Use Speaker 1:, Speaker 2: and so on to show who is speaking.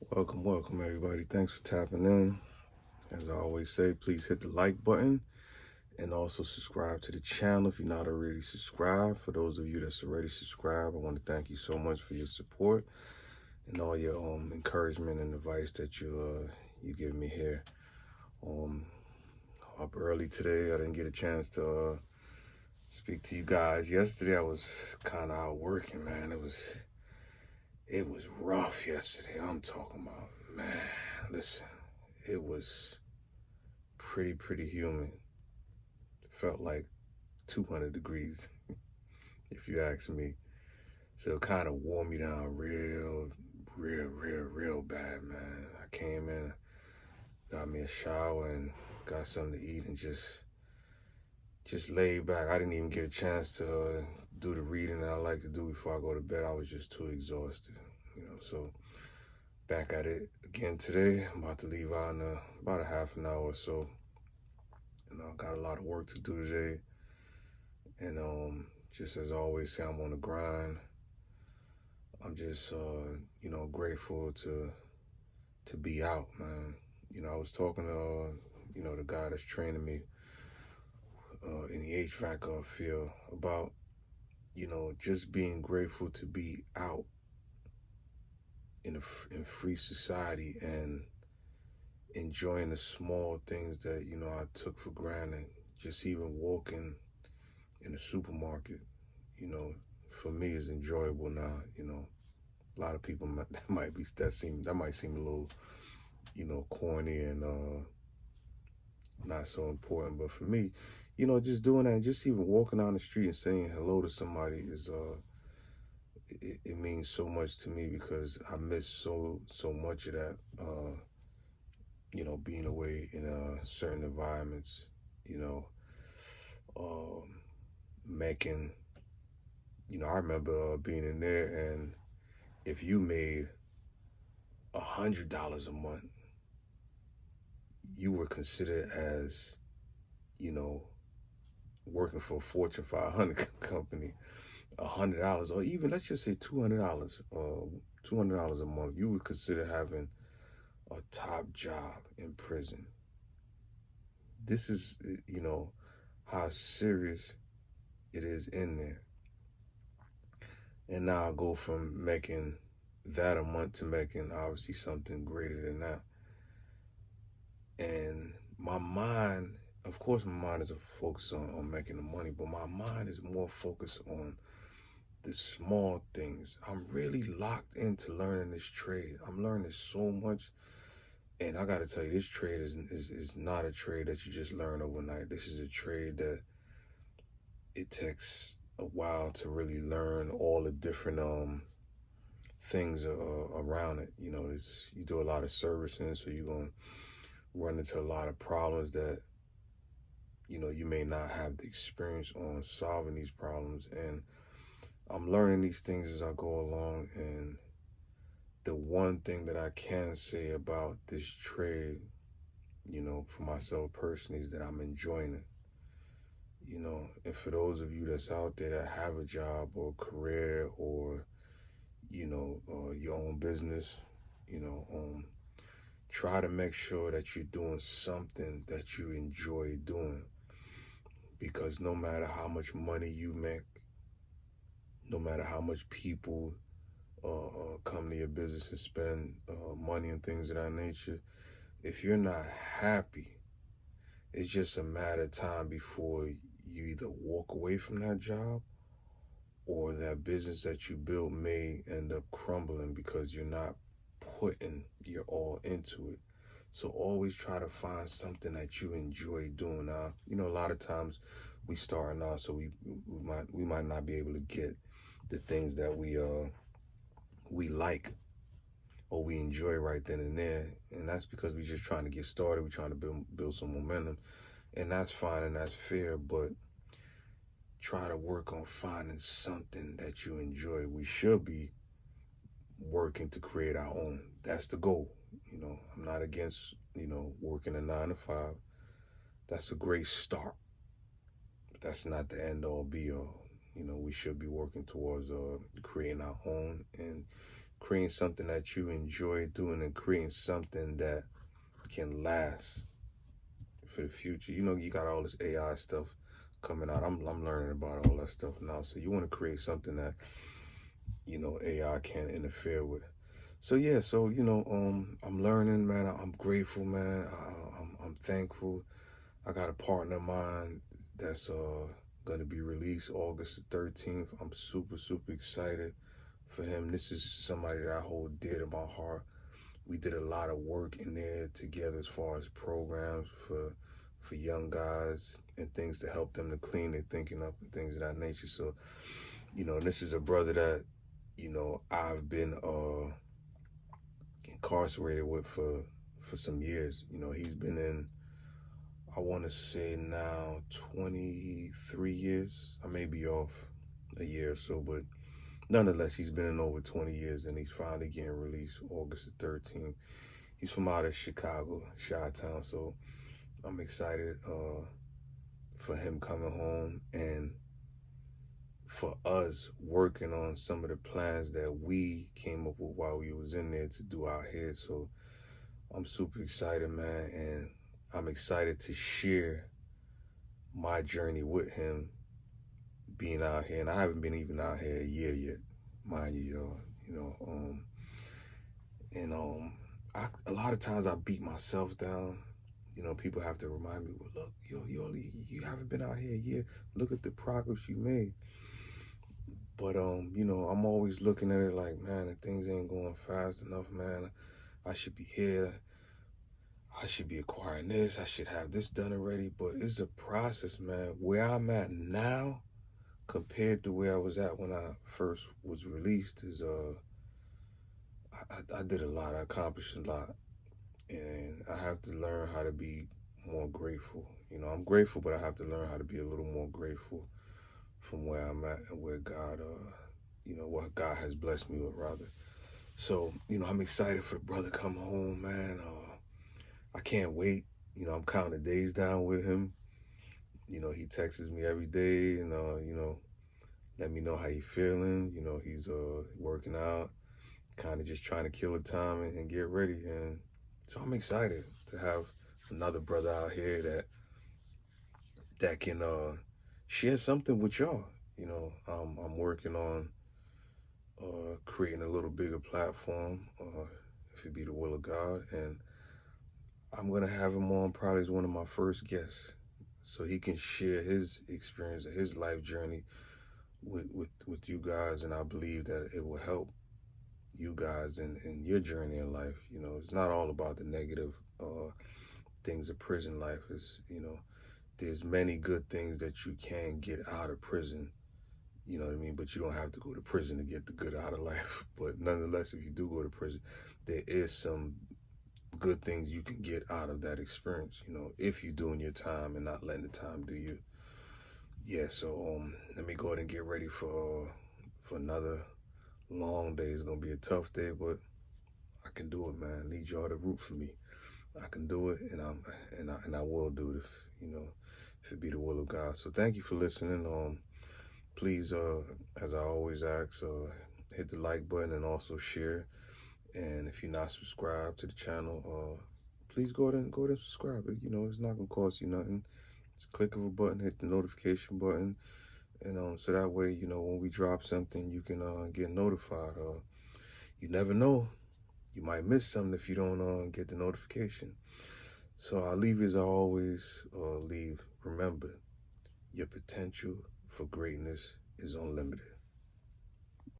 Speaker 1: Welcome everybody. Thanks for tapping in. As I always say, please hit the like button and also subscribe to the channel if you're not already subscribed. For those of you that's already subscribed, I want to thank you so much for your support and all your encouragement and advice that you give me here. Up early today, I didn't get a chance to speak to you guys. Yesterday I was kind of out working, man. It was rough yesterday. I'm talking about, man. Listen, it was pretty humid. Felt like 200 degrees, if you ask me. So it kind of wore me down real bad, man. I came in, got me a shower and got something to eat and just laid back. I didn't even get a chance to do the reading that I like to do before I go to bed. I was just too exhausted, so back at it again today. I'm about to leave out in about a half an hour or so. I got a lot of work to do today. And just as I always say, I'm on the grind. I'm just grateful to be out, man. I was talking to the guy that's training me in the HVAC field about just being grateful to be out in free society and enjoying the small things that I took for granted. Just even walking in the supermarket, for me is enjoyable now. A lot of people that might seem a little, corny and not so important. But for me, just doing that, and just even walking down the street and saying hello to somebody is it means so much to me because I miss so much of that. Being away in certain environments, making. I remember being in there, and if you made $100 a month, you were considered as, working for a Fortune 500 company. $100, or even let's just say $200, $200 a month, you would consider having a top job in prison. This is, how serious it is in there. And now I go from making that a month to making obviously something greater than that. And my mind, of course, my mind is focused on making the money, but my mind is more focused on the small things. I'm really locked into learning this trade. I'm learning so much. And I got to tell you, this trade is not a trade that you just learn overnight. This is a trade that it takes a while to really learn all the different things around it. You do a lot of servicing, so you're going to run into a lot of problems that you may not have the experience on solving these problems. And I'm learning these things as I go along. And the one thing that I can say about this trade, for myself personally, is that I'm enjoying it. And for those of you that's out there that have a job or career or your own business, try to make sure that you're doing something that you enjoy doing. Because no matter how much money you make, no matter how much people come to your business and spend money and things of that nature, if you're not happy, it's just a matter of time before you either walk away from that job or that business that you built may end up crumbling because you're not putting your all into it. So always try to find something that you enjoy doing. A lot of times we starting out, so we might not be able to get the things that we like or we enjoy right then and there, and that's because we're just trying to get started. We're trying to build some momentum, and that's fine and that's fair. But try to work on finding something that you enjoy. We should be working to create our own. That's the goal. I'm not against, working a 9 to 5. That's a great start. But that's not the end all be all. We should be working towards creating our own and creating something that you enjoy doing and creating something that can last for the future. You know, you got all this AI stuff coming out. I'm learning about all that stuff now. So you want to create something that, you know, AI can't interfere with. So yeah, so you know, I'm learning, man. I'm grateful, man. I'm thankful. I got a partner of mine that's gonna be released August the 13th. I'm super excited for him. This is somebody that I hold dear to my heart. We did a lot of work in there together as far as programs for young guys and things to help them to clean their thinking up and things of that nature. So, you know, this is a brother that, you know, I've been incarcerated with for some years. You know, he's been in, I want to say now 23 years. I may be off a year or so, but nonetheless, he's been in over 20 years, and he's finally getting released August the 13th. He's from out of Chicago, Chi-Town, so I'm excited for him coming home and for us working on some of the plans that we came up with while we was in there to do out here. So I'm super excited, man, and I'm excited to share my journey with him being out here. And I haven't been even out here a year yet, mind you, y'all. You know, a lot of times I beat myself down. You know, people have to remind me, well, look, you haven't been out here a year. Look at the progress you made. But you know, I'm always looking at it like, man, if things ain't going fast enough, man, I should be here. I should be acquiring this. I should have this done already. But it's a process, man. Where I'm at now compared to where I was at when I first was released is I did a lot. I accomplished a lot. And I have to learn how to be more grateful. You know, I'm grateful, but I have to learn how to be a little more grateful from where I'm at and where God, you know, what God has blessed me with, rather. So, you know, I'm excited for the brother to come home, man. I can't wait. You know, I'm counting the days down with him. You know, he texts me every day and, you know, let me know how he feeling. You know, he's working out, kind of just trying to kill the time and get ready. And so I'm excited to have another brother out here that can share something with y'all. You know, I'm working on creating a little bigger platform, if it be the will of God, and I'm gonna have him on probably as one of my first guests, so he can share his experience, his life journey with you guys, and I believe that it will help you guys in your journey in life. You know, it's not all about the negative things of prison life. Is, you know, there's many good things that you can get out of prison. You know what I mean? But you don't have to go to prison to get the good out of life. But nonetheless, if you do go to prison, there is some good things you can get out of that experience, you know, if you're doing your time and not letting the time do you. Yeah, so let me go ahead and get ready for another long day. It's gonna be a tough day, but I can do it, man. I need y'all to root for me. I can do it, and I will do it if, you know, if it be the will of God. So thank you for listening. Please, as I always ask, hit the like button and also share. And if you're not subscribed to the channel, please go ahead and subscribe. You know, it's not gonna cost you nothing. It's a click of a button, hit the notification button, and so that way, you know, when we drop something, you can get notified. You never know, you might miss something if you don't get the notification. So I'll leave as I always leave. Remember, your potential for greatness is unlimited.